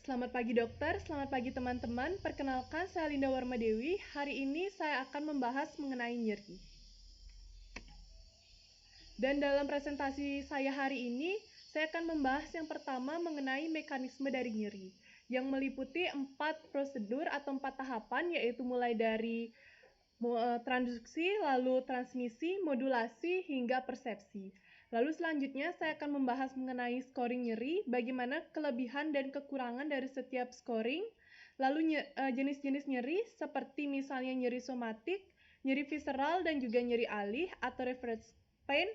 Selamat pagi dokter, selamat pagi teman-teman. Perkenalkan, saya Linda Warmadewi. Hari ini saya akan membahas mengenai nyeri. Dan dalam presentasi saya hari ini, saya akan membahas yang pertama mengenai mekanisme dari nyeri, yang meliputi 4 prosedur atau 4 tahapan, yaitu mulai dari transduksi, lalu transmisi, modulasi, hingga persepsi. Lalu selanjutnya saya akan membahas mengenai scoring nyeri, bagaimana kelebihan dan kekurangan dari setiap scoring, lalu jenis-jenis nyeri seperti misalnya nyeri somatik, nyeri visceral, dan juga nyeri alih atau reference pain,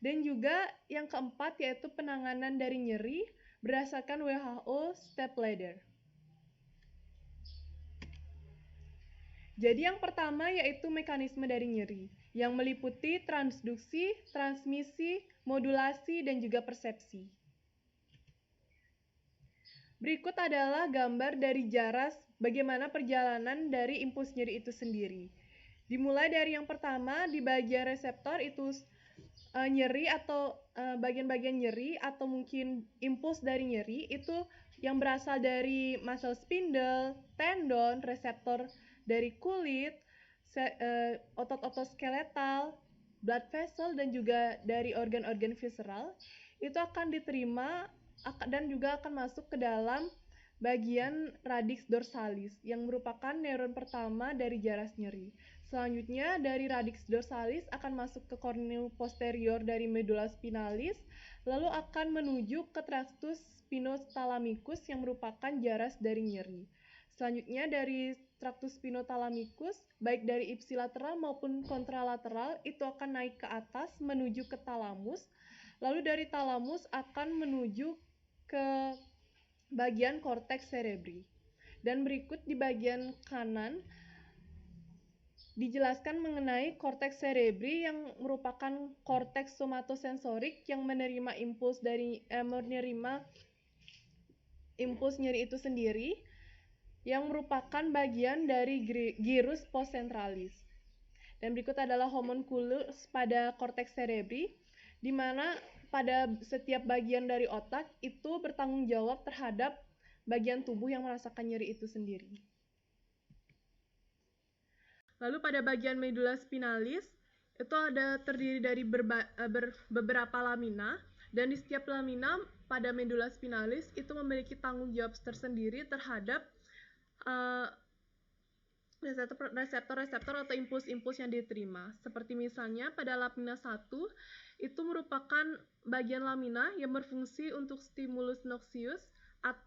dan juga yang keempat yaitu penanganan dari nyeri berdasarkan WHO Step Ladder. Jadi yang pertama yaitu mekanisme dari nyeri, yang meliputi transduksi, transmisi, modulasi, dan juga persepsi. Berikut adalah gambar dari jaras bagaimana perjalanan dari impuls nyeri itu sendiri. Dimulai dari yang pertama, di bagian reseptor itu nyeri atau bagian-bagian nyeri atau mungkin impuls dari nyeri itu yang berasal dari muscle spindle, tendon, reseptor dari kulit, otot-otot skeletal, blood vessel, dan juga dari organ-organ visceral itu akan diterima dan juga akan masuk ke dalam bagian radix dorsalis yang merupakan neuron pertama dari jaras nyeri. Selanjutnya dari radix dorsalis akan masuk ke kornea posterior dari medula spinalis, lalu akan menuju ke tractus spinothalamicus yang merupakan jaras dari nyeri. Selanjutnya dari tractus spinothalamicus, baik dari ipsilateral maupun kontralateral, itu akan naik ke atas menuju ke talamus, lalu dari talamus akan menuju ke bagian korteks cerebri. Dan berikut di bagian kanan dijelaskan mengenai korteks cerebri yang merupakan korteks somatosensorik yang menerima impuls nyeri itu sendiri, yang merupakan bagian dari gyrus postcentralis. Dan berikut adalah homunculus pada korteks cerebri, di mana pada setiap bagian dari otak itu bertanggung jawab terhadap bagian tubuh yang merasakan nyeri itu sendiri. Lalu pada bagian medula spinalis itu terdiri dari beberapa lamina, dan di setiap lamina pada medula spinalis itu memiliki tanggung jawab tersendiri terhadap reseptor-reseptor atau impuls-impuls yang diterima. Seperti misalnya pada lamina 1 itu merupakan bagian lamina yang berfungsi untuk stimulus noxious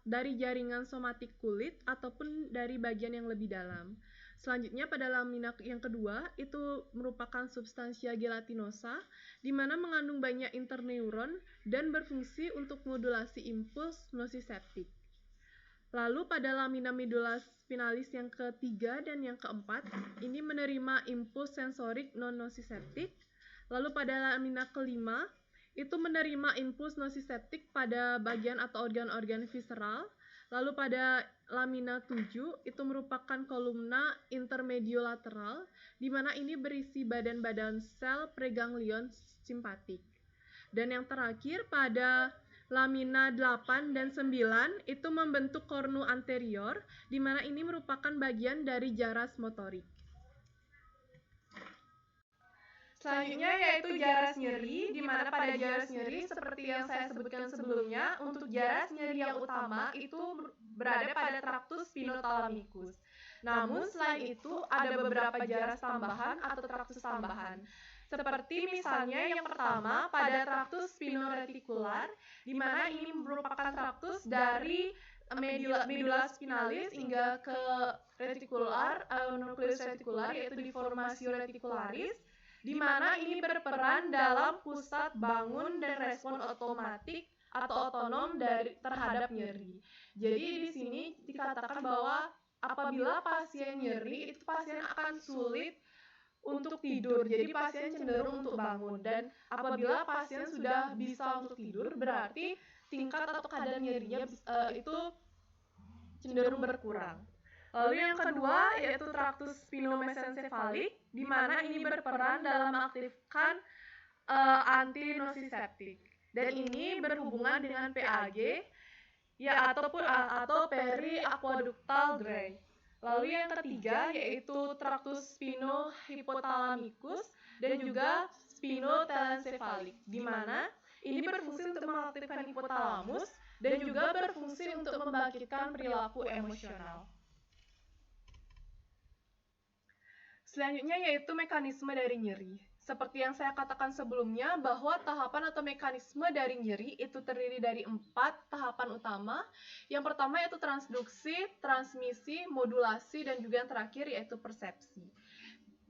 dari jaringan somatik kulit ataupun dari bagian yang lebih dalam. Selanjutnya pada lamina yang kedua itu merupakan substansia gelatinosa, di mana mengandung banyak interneuron dan berfungsi untuk modulasi impuls nociceptik. Lalu pada lamina medula spinalis yang ketiga dan yang keempat, ini menerima impuls sensorik non-nociceptik. Lalu pada lamina kelima, itu menerima impuls nociceptik pada bagian atau organ-organ visceral. Lalu pada lamina 7, itu merupakan kolumna intermediolateral, di mana ini berisi badan-badan sel preganglion simpatik. Dan yang terakhir pada lamina 8 dan 9 itu membentuk kornu anterior, di mana ini merupakan bagian dari jaras motorik. Selanjutnya yaitu jaras nyeri, di mana pada jaras nyeri seperti yang saya sebutkan sebelumnya, untuk jaras nyeri yang utama itu berada pada tractus spinothalamicus. Namun selain itu ada beberapa jaras tambahan atau tractus tambahan. Seperti misalnya yang pertama pada tractus spinoretikular, di mana ini merupakan tractus dari medula spinalis hingga ke retikular, nukleus retikular, yaitu di formasio reticularis, di mana ini berperan dalam pusat bangun dan respon otomatik atau otonom terhadap nyeri. Jadi di sini dikatakan bahwa apabila pasien nyeri, itu pasien akan sulit untuk tidur. Jadi pasien cenderung untuk bangun, dan apabila pasien sudah bisa untuk tidur, berarti tingkat atau kadar nyerinya itu cenderung berkurang. Lalu yang kedua yaitu tractus spinomesencephalic, di mana ini berperan dalam mengaktifkan anti-nociceptik. Dan ini berhubungan dengan PAG, atau periaqueductal gray. Lalu yang ketiga yaitu tractus spinohypothalamicus dan juga spinotelencephalic, di mana ini berfungsi untuk mengaktifkan hipotalamus dan juga berfungsi untuk membangkitkan perilaku emosional. Selanjutnya yaitu mekanisme dari nyeri. Seperti yang saya katakan sebelumnya, bahwa tahapan atau mekanisme dari nyeri itu terdiri dari 4 tahapan utama. Yang pertama yaitu transduksi, transmisi, modulasi, dan juga yang terakhir yaitu persepsi.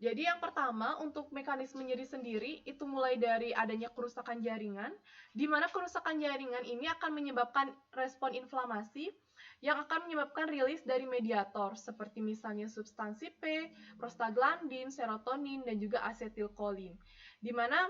Jadi yang pertama untuk mekanisme nyeri sendiri itu mulai dari adanya kerusakan jaringan, di mana kerusakan jaringan ini akan menyebabkan respon inflamasi yang akan menyebabkan rilis dari mediator seperti misalnya substansi P, prostaglandin, serotonin, dan juga asetilkolin. Di mana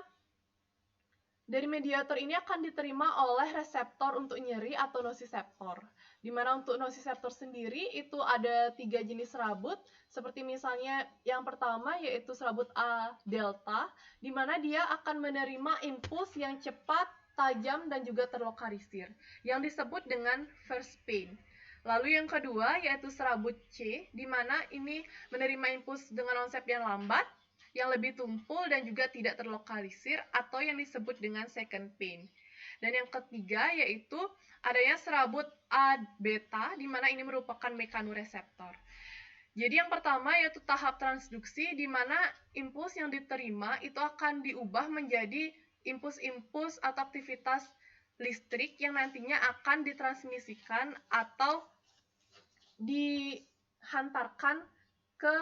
dari mediator ini akan diterima oleh reseptor untuk nyeri atau nosiseptor. Di mana untuk nosiseptor sendiri itu ada 3 jenis serabut, seperti misalnya yang pertama yaitu serabut A delta, di mana dia akan menerima impuls yang cepat, tajam, dan juga terlokalisir, yang disebut dengan first pain. Lalu yang kedua yaitu serabut C, di mana ini menerima impuls dengan onset yang lambat, yang lebih tumpul dan juga tidak terlokalisir, atau yang disebut dengan second pain. Dan yang ketiga yaitu adanya serabut A beta, di mana ini merupakan mekanoreseptor. Jadi yang pertama yaitu tahap transduksi, di mana impuls yang diterima itu akan diubah menjadi impuls-impuls atau aktivitas listrik yang nantinya akan ditransmisikan atau dihantarkan ke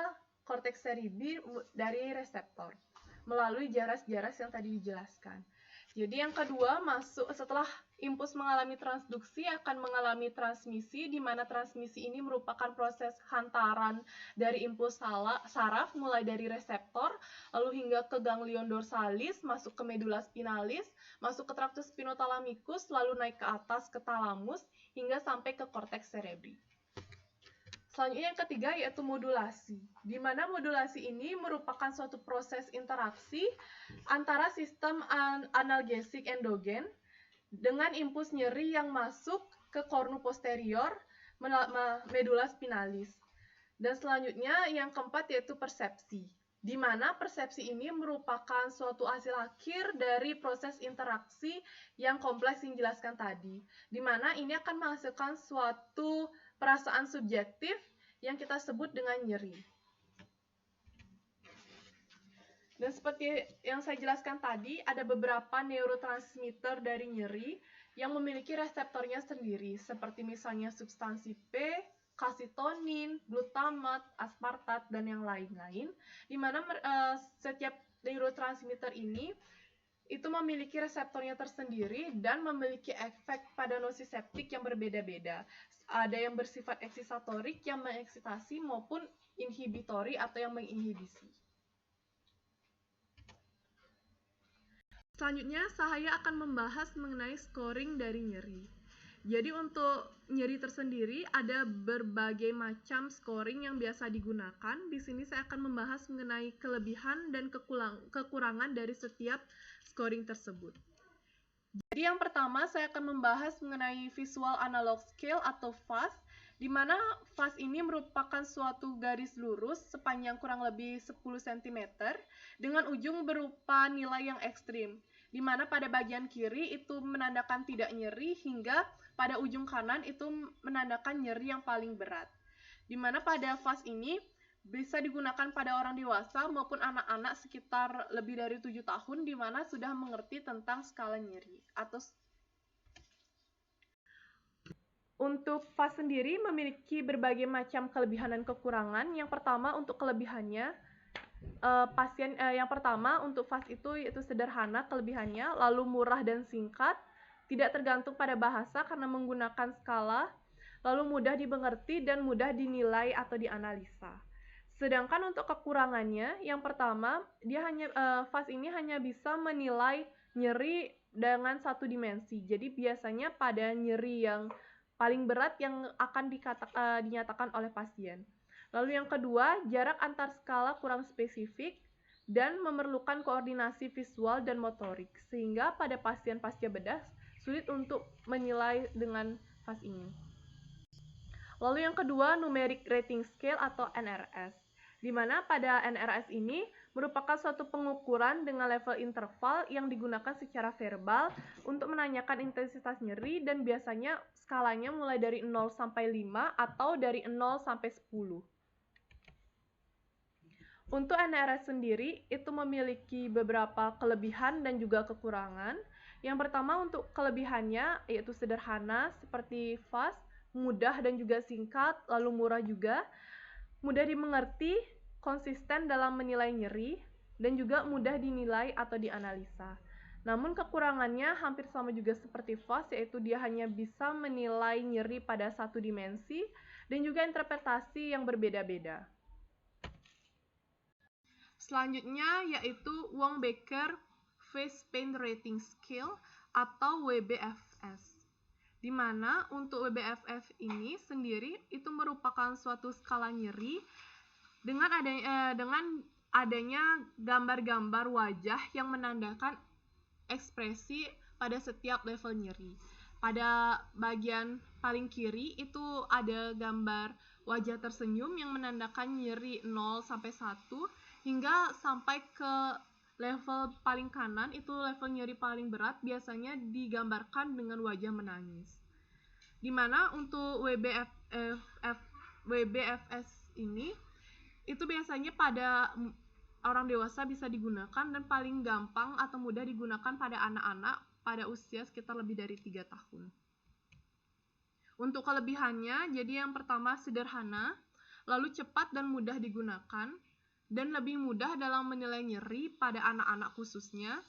korteks cerebri dari reseptor melalui jaras-jaras yang tadi dijelaskan. Jadi yang kedua masuk setelah impuls mengalami transduksi akan mengalami transmisi, di mana transmisi ini merupakan proses hantaran dari impuls saraf mulai dari reseptor lalu hingga ke ganglion dorsalis, masuk ke medula spinalis, masuk ke tractus spinothalamicus, lalu naik ke atas ke thalamus hingga sampai ke korteks cerebri. Selanjutnya yang ketiga yaitu modulasi, di mana modulasi ini merupakan suatu proses interaksi antara sistem analgesik endogen dengan impuls nyeri yang masuk ke kornu posterior medula spinalis. Dan selanjutnya yang keempat yaitu persepsi, di mana persepsi ini merupakan suatu hasil akhir dari proses interaksi yang kompleks yang dijelaskan tadi, di mana ini akan menghasilkan suatu perasaan subjektif yang kita sebut dengan nyeri. Dan seperti yang saya jelaskan tadi, ada beberapa neurotransmitter dari nyeri yang memiliki reseptornya sendiri, seperti misalnya substansi P, kalsitonin, glutamat, aspartat, dan yang lain-lain, di mana setiap neurotransmitter ini itu memiliki reseptornya tersendiri dan memiliki efek pada nosiseptik yang berbeda-beda. Ada yang bersifat eksisitorik yang mengeksitasi maupun inhibitori atau yang menginhibisi. Selanjutnya, saya akan membahas mengenai scoring dari nyeri. Jadi untuk nyeri tersendiri ada berbagai macam scoring yang biasa digunakan. Di sini saya akan membahas mengenai kelebihan dan kekurangan dari setiap scoring tersebut. Jadi yang pertama saya akan membahas mengenai visual analog scale atau VAS, di mana VAS ini merupakan suatu garis lurus sepanjang kurang lebih 10 cm dengan ujung berupa nilai yang ekstrim, di mana pada bagian kiri itu menandakan tidak nyeri hingga pada ujung kanan itu menandakan nyeri yang paling berat. Di mana pada VAS ini bisa digunakan pada orang dewasa maupun anak-anak sekitar lebih dari 7 tahun, di mana sudah mengerti tentang skala nyeri. Untuk VAS sendiri memiliki berbagai macam kelebihan dan kekurangan. Yang pertama untuk kelebihannya, yang pertama untuk VAS itu yaitu sederhana kelebihannya, lalu murah dan singkat, tidak tergantung pada bahasa karena menggunakan skala, lalu mudah dimengerti dan mudah dinilai atau dianalisa. Sedangkan untuk kekurangannya, yang pertama, VAS ini hanya bisa menilai nyeri dengan satu dimensi. Jadi biasanya pada nyeri yang paling berat yang akan dinyatakan oleh pasien. Lalu yang kedua, jarak antar skala kurang spesifik dan memerlukan koordinasi visual dan motorik, sehingga pada pasien pasca bedah sulit untuk menilai dengan FAS ini. Lalu yang kedua, Numeric Rating Scale atau NRS, di mana pada NRS ini merupakan suatu pengukuran dengan level interval yang digunakan secara verbal untuk menanyakan intensitas nyeri dan biasanya skalanya mulai dari 0 sampai 5 atau dari 0 sampai 10. Untuk NRS sendiri itu memiliki beberapa kelebihan dan juga kekurangan. Yang pertama untuk kelebihannya yaitu sederhana seperti fast, mudah dan juga singkat, lalu murah juga, mudah dimengerti, konsisten dalam menilai nyeri, dan juga mudah dinilai atau dianalisa. Namun kekurangannya hampir sama juga seperti FAST, yaitu dia hanya bisa menilai nyeri pada satu dimensi dan juga interpretasi yang berbeda-beda. Selanjutnya yaitu Wong-Baker Face Pain Rating Scale atau WBFS. Di mana untuk WBFF ini sendiri itu merupakan suatu skala nyeri dengan adanya gambar-gambar wajah yang menandakan ekspresi pada setiap level nyeri. Pada bagian paling kiri itu ada gambar wajah tersenyum yang menandakan nyeri 0 sampai 1 hingga sampai ke level paling kanan itu level nyeri paling berat biasanya digambarkan dengan wajah menangis. Dimana untuk WBFS ini itu biasanya pada orang dewasa bisa digunakan dan paling gampang atau mudah digunakan pada anak-anak pada usia sekitar lebih dari 3 tahun. Untuk kelebihannya, jadi yang pertama sederhana, lalu cepat dan mudah digunakan, dan lebih mudah dalam menilai nyeri pada anak-anak khususnya,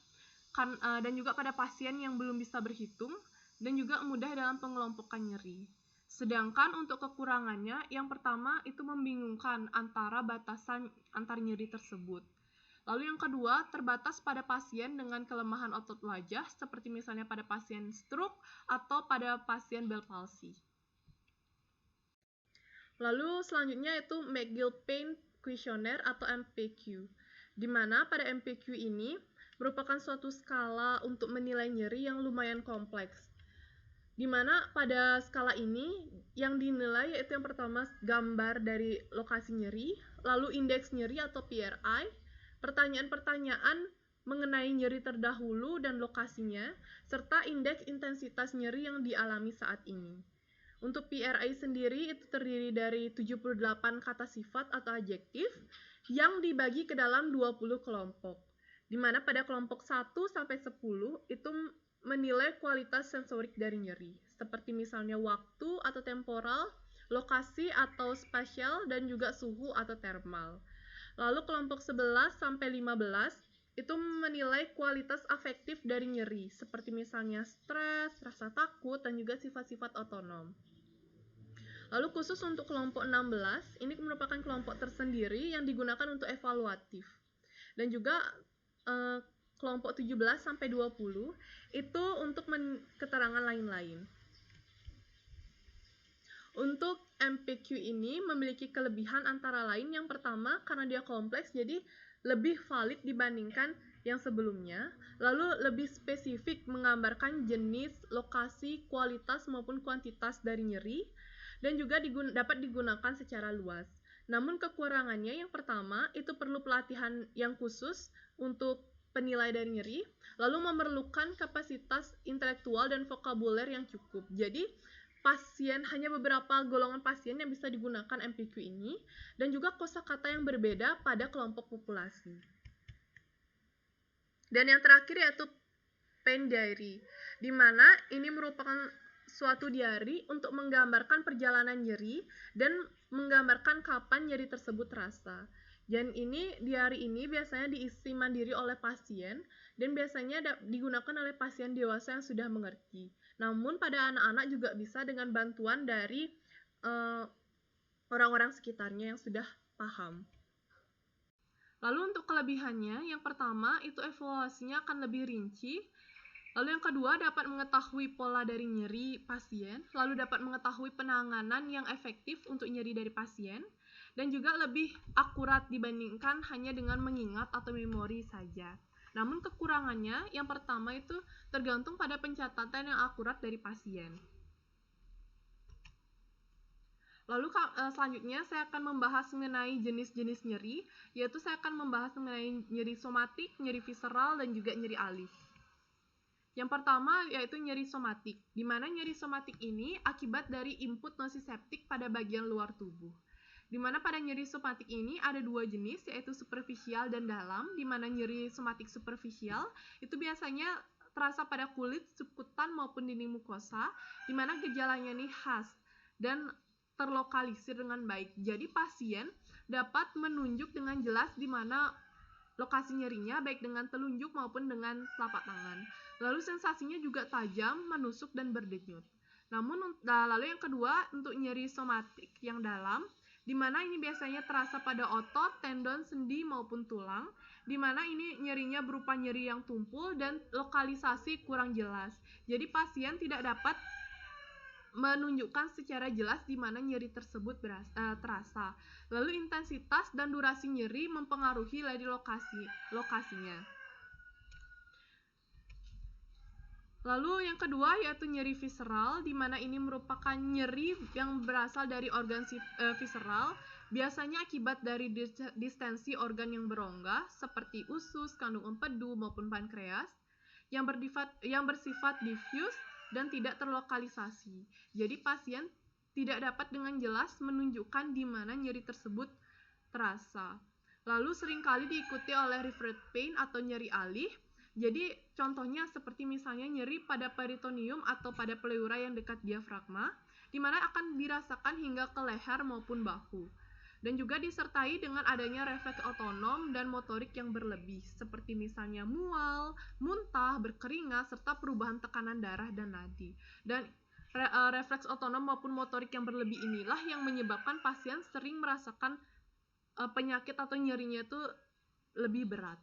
dan juga pada pasien yang belum bisa berhitung, dan juga mudah dalam pengelompokan nyeri. Sedangkan untuk kekurangannya, yang pertama itu membingungkan antara batasan antar nyeri tersebut. Lalu yang kedua, terbatas pada pasien dengan kelemahan otot wajah, seperti misalnya pada pasien stroke atau pada pasien Bell palsy. Lalu selanjutnya itu McGill Pain Questionnaire atau MPQ, di mana pada MPQ ini merupakan suatu skala untuk menilai nyeri yang lumayan kompleks. Di mana pada skala ini yang dinilai yaitu yang pertama gambar dari lokasi nyeri, lalu indeks nyeri atau PRI, pertanyaan-pertanyaan mengenai nyeri terdahulu dan lokasinya, serta indeks intensitas nyeri yang dialami saat ini. Untuk PRI sendiri itu terdiri dari 78 kata sifat atau adjektif yang dibagi ke dalam 20 kelompok. Di mana pada kelompok 1 sampai 10 itu menilai kualitas sensorik dari nyeri, seperti misalnya waktu atau temporal, lokasi atau spasial, dan juga suhu atau thermal. Lalu kelompok 11 sampai 15 itu menilai kualitas afektif dari nyeri, seperti misalnya stres, rasa takut, dan juga sifat-sifat otonom. Lalu khusus untuk kelompok 16, ini merupakan kelompok tersendiri yang digunakan untuk evaluatif. Dan juga kelompok 17 sampai 20 itu untuk keterangan lain-lain. Untuk MPQ ini memiliki kelebihan antara lain yang pertama karena dia kompleks jadi lebih valid dibandingkan yang sebelumnya, lalu lebih spesifik menggambarkan jenis, lokasi, kualitas maupun kuantitas dari nyeri, dan juga dapat digunakan secara luas. Namun kekurangannya yang pertama itu perlu pelatihan yang khusus untuk penilai dari nyeri, lalu memerlukan kapasitas intelektual dan vokabuler yang cukup. Jadi hanya beberapa golongan pasien yang bisa digunakan MPQ ini, dan juga kosakata yang berbeda pada kelompok populasi. Dan yang terakhir yaitu Pain Diary, di mana ini merupakan suatu diary untuk menggambarkan perjalanan nyeri dan menggambarkan kapan nyeri tersebut terasa. Dan diary ini biasanya diisi mandiri oleh pasien dan biasanya digunakan oleh pasien dewasa yang sudah mengerti. Namun pada anak-anak juga bisa dengan bantuan dari orang-orang sekitarnya yang sudah paham. Lalu untuk kelebihannya, yang pertama itu evaluasinya akan lebih rinci. Lalu yang kedua dapat mengetahui pola dari nyeri pasien, lalu dapat mengetahui penanganan yang efektif untuk nyeri dari pasien, dan juga lebih akurat dibandingkan hanya dengan mengingat atau memori saja. Namun kekurangannya, yang pertama itu tergantung pada pencatatan yang akurat dari pasien. Lalu selanjutnya saya akan membahas mengenai jenis-jenis nyeri, yaitu saya akan membahas mengenai nyeri somatik, nyeri visceral, dan juga nyeri alih. Yang pertama yaitu nyeri somatik, di mana nyeri somatik ini akibat dari input nosiseptik pada bagian luar tubuh. Di mana pada nyeri somatik ini ada dua jenis, yaitu superficial dan dalam, di mana nyeri somatik superficial itu biasanya terasa pada kulit, subkutan maupun dinding mukosa, di mana gejalanya ini khas dan terlokalisir dengan baik. Jadi pasien dapat menunjuk dengan jelas di mana lokasi nyerinya, baik dengan telunjuk maupun dengan telapak tangan. Lalu sensasinya juga tajam, menusuk, dan berdenyut. Lalu yang kedua, untuk nyeri somatik yang dalam, di mana ini biasanya terasa pada otot, tendon, sendi, maupun tulang, di mana ini nyerinya berupa nyeri yang tumpul dan lokalisasi kurang jelas. Jadi pasien tidak dapat menunjukkan secara jelas di mana nyeri tersebut terasa. Lalu intensitas dan durasi nyeri mempengaruhi dari lokasinya. Lalu yang kedua yaitu nyeri visceral, di mana ini merupakan nyeri yang berasal dari organ visceral, biasanya akibat dari distensi organ yang berongga seperti usus, kandung empedu maupun pankreas yang bersifat diffuse dan tidak terlokalisasi. Jadi pasien tidak dapat dengan jelas menunjukkan di mana nyeri tersebut terasa. Lalu seringkali diikuti oleh referred pain atau nyeri alih. Jadi contohnya seperti misalnya nyeri pada peritoneum atau pada pleura yang dekat diafragma, di mana akan dirasakan hingga ke leher maupun bahu. Dan juga disertai dengan adanya refleks otonom dan motorik yang berlebih, seperti misalnya mual, muntah, berkeringat, serta perubahan tekanan darah dan nadi. Dan refleks otonom maupun motorik yang berlebih inilah yang menyebabkan pasien sering merasakan penyakit atau nyerinya itu lebih berat.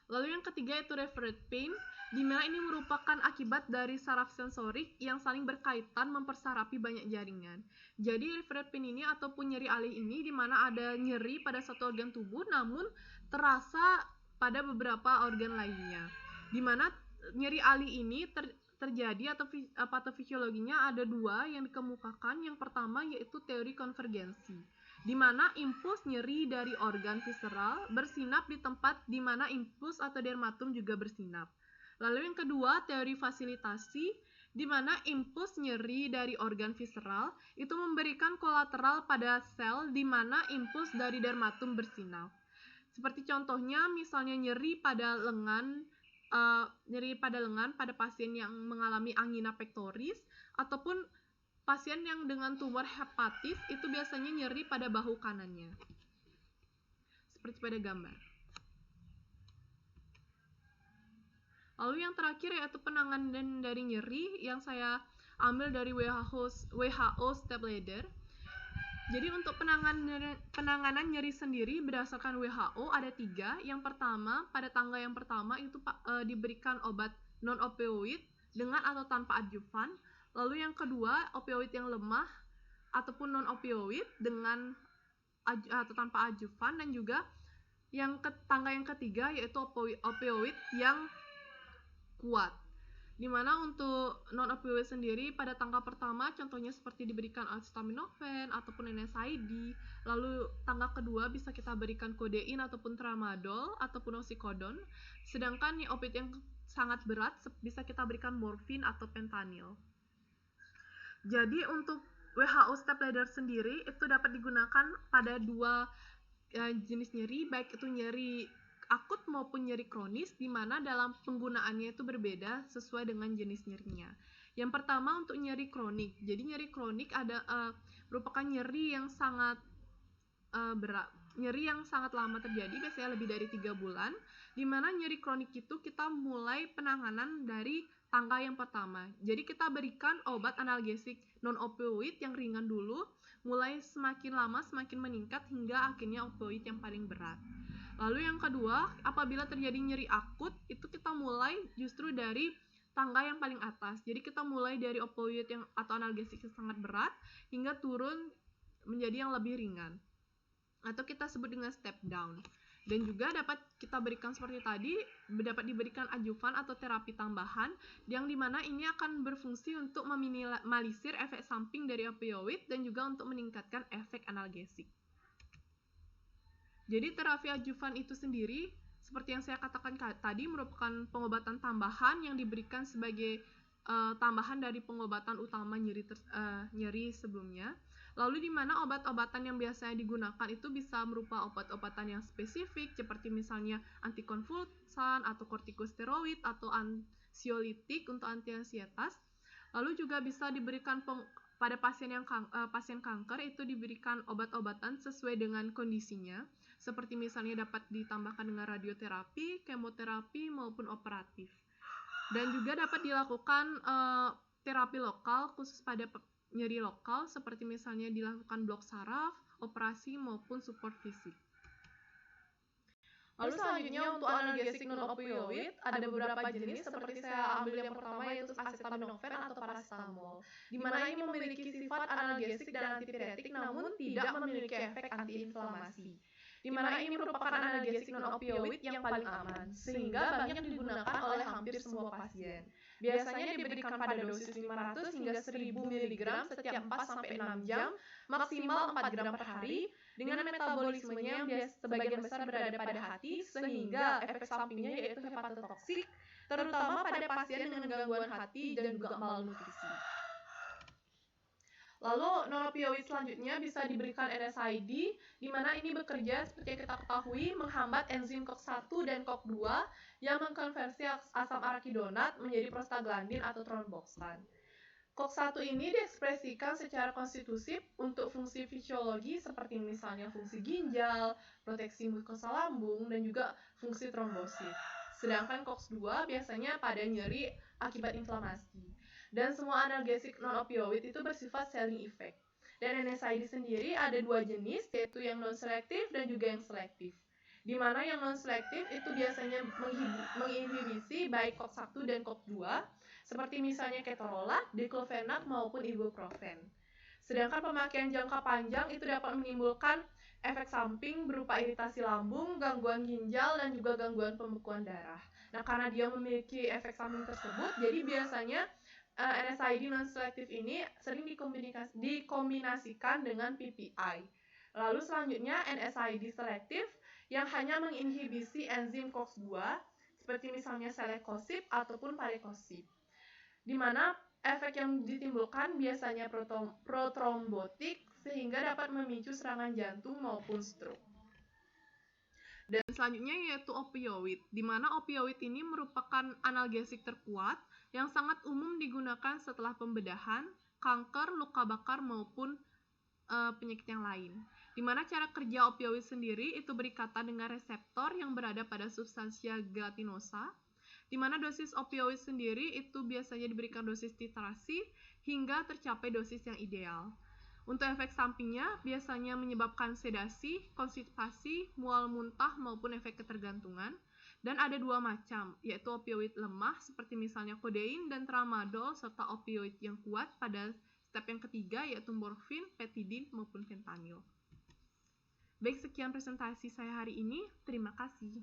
Lalu yang ketiga yaitu referred pain, di mana ini merupakan akibat dari saraf sensorik yang saling berkaitan mempersarapi banyak jaringan. Jadi referred pain ini ataupun nyeri alih ini di mana ada nyeri pada satu organ tubuh namun terasa pada beberapa organ lainnya. Di mana nyeri alih ini terjadi atau patofisiologinya ada dua yang dikemukakan. Yang pertama yaitu teori konvergensi, di mana impuls nyeri dari organ visceral bersinap di tempat di mana impuls atau dermatum juga bersinap. Lalu yang kedua, teori fasilitasi, di mana impuls nyeri dari organ visceral itu memberikan kolateral pada sel di mana impuls dari dermatum bersinap. Seperti contohnya misalnya nyeri pada lengan pada pasien yang mengalami angina pectoris, ataupun pasien yang dengan tumor hepatis itu biasanya nyeri pada bahu kanannya. Seperti pada gambar. Lalu yang terakhir yaitu penanganan dari nyeri yang saya ambil dari WHO Step Ladder. Jadi untuk penanganan nyeri sendiri berdasarkan WHO ada 3. Yang pertama, pada tangga yang pertama itu diberikan obat non-opioid dengan atau tanpa adjuvan. Lalu yang kedua, opioid yang lemah ataupun non-opioid dengan atau tanpa adjuvan. Dan juga tangga yang ketiga yaitu opioid yang kuat. Dimana untuk non-opioid sendiri pada tangga pertama contohnya seperti diberikan acetaminophen ataupun NSAID. Lalu tangga kedua bisa kita berikan codein ataupun tramadol ataupun oxycodone. Sedangkan opioid yang sangat berat bisa kita berikan morfin atau fentanyl. Jadi untuk WHO Step Ladder sendiri itu dapat digunakan pada dua jenis nyeri, baik itu nyeri akut maupun nyeri kronis, di mana dalam penggunaannya itu berbeda sesuai dengan jenis nyerinya. Yang pertama untuk nyeri kronik. Jadi nyeri kronik merupakan nyeri yang sangat berat, nyeri yang sangat lama terjadi, biasanya lebih dari 3 bulan, di mana nyeri kronik itu kita mulai penanganan dari tangga yang pertama. Jadi kita berikan obat analgesik non-opioid yang ringan dulu, mulai semakin lama semakin meningkat hingga akhirnya opioid yang paling berat. Lalu yang kedua, apabila terjadi nyeri akut, itu kita mulai justru dari tangga yang paling atas. Jadi kita mulai dari opioid atau analgesik yang sangat berat hingga turun menjadi yang lebih ringan, atau kita sebut dengan step down. Dan juga dapat kita berikan seperti tadi, dapat diberikan adjuvan atau terapi tambahan, yang dimana ini akan berfungsi untuk meminimalisir efek samping dari opioid dan juga untuk meningkatkan efek analgesik. Jadi terapi adjuvan itu sendiri, seperti yang saya katakan tadi, merupakan pengobatan tambahan yang diberikan sebagai tambahan dari pengobatan utama nyeri sebelumnya. Lalu di mana obat-obatan yang biasanya digunakan itu bisa berupa obat-obatan yang spesifik, seperti misalnya antikonvulsan atau kortikosteroid atau ansiolitik untuk anti-ansietas. Lalu juga bisa diberikan pada pasien kanker itu diberikan obat-obatan sesuai dengan kondisinya, seperti misalnya dapat ditambahkan dengan radioterapi, kemoterapi maupun operatif. Dan juga dapat dilakukan terapi lokal khusus pada nyeri lokal, seperti misalnya dilakukan blok saraf, operasi maupun support fisik. Lalu selanjutnya untuk analgesik non-opioid ada beberapa jenis, seperti saya ambil yang pertama yaitu acetaminophen atau paracetamol, di mana ini memiliki sifat analgesik dan antipiretik namun tidak memiliki efek antiinflamasi. Di mana ini merupakan analgesik non-opioid yang paling aman, sehingga banyak digunakan oleh hampir semua pasien. Biasanya diberikan pada dosis 500 hingga 1000 mg setiap 4-6 jam, maksimal 4 gram per hari, dengan metabolismenya yang sebagian besar berada pada hati, sehingga efek sampingnya yaitu hepatotoksik, terutama pada pasien dengan gangguan hati dan juga malnutrisi. Lalu non-opioid selanjutnya bisa diberikan NSAID, di mana ini bekerja seperti yang kita ketahui menghambat enzim COX-1 dan COX-2 yang mengkonversi asam arakidonat menjadi prostaglandin atau tromboxan. COX-1 ini diekspresikan secara konstitusif untuk fungsi fisiologi seperti misalnya fungsi ginjal, proteksi mukosa lambung, dan juga fungsi trombosit. Sedangkan COX-2 biasanya pada nyeri akibat inflamasi. Dan semua analgesik non-opioid itu bersifat selling effect. Dan NSAID sendiri ada dua jenis, yaitu yang non-selektif dan juga yang selektif. Di mana yang non-selektif itu biasanya menginhibisi baik COX-1 dan COX-2, seperti misalnya ketorolac, diclofenac, maupun ibuprofen. Sedangkan pemakaian jangka panjang itu dapat menimbulkan efek samping berupa iritasi lambung, gangguan ginjal, dan juga gangguan pembekuan darah. Nah, karena dia memiliki efek samping tersebut, jadi biasanya NSAID non-selektif ini sering dikombinasikan dengan PPI. Lalu selanjutnya NSAID selektif yang hanya menginhibisi enzim COX-2, seperti misalnya selekosip ataupun parekosip, di mana efek yang ditimbulkan biasanya protrombotik sehingga dapat memicu serangan jantung maupun stroke. Dan selanjutnya yaitu opioid, di mana opioid ini merupakan analgesik terkuat yang sangat umum digunakan setelah pembedahan, kanker, luka bakar maupun penyakit yang lain. Di mana cara kerja opioid sendiri itu berikatan dengan reseptor yang berada pada substansia gelatinosa, di mana dosis opioid sendiri itu biasanya diberikan dosis titrasi hingga tercapai dosis yang ideal. Untuk efek sampingnya biasanya menyebabkan sedasi, konstipasi, mual muntah maupun efek ketergantungan. Dan ada dua macam, yaitu opioid lemah seperti misalnya kodein dan tramadol, serta opioid yang kuat pada step yang ketiga yaitu morfin, petidin maupun fentanyl. Baik, sekian presentasi saya hari ini. Terima kasih.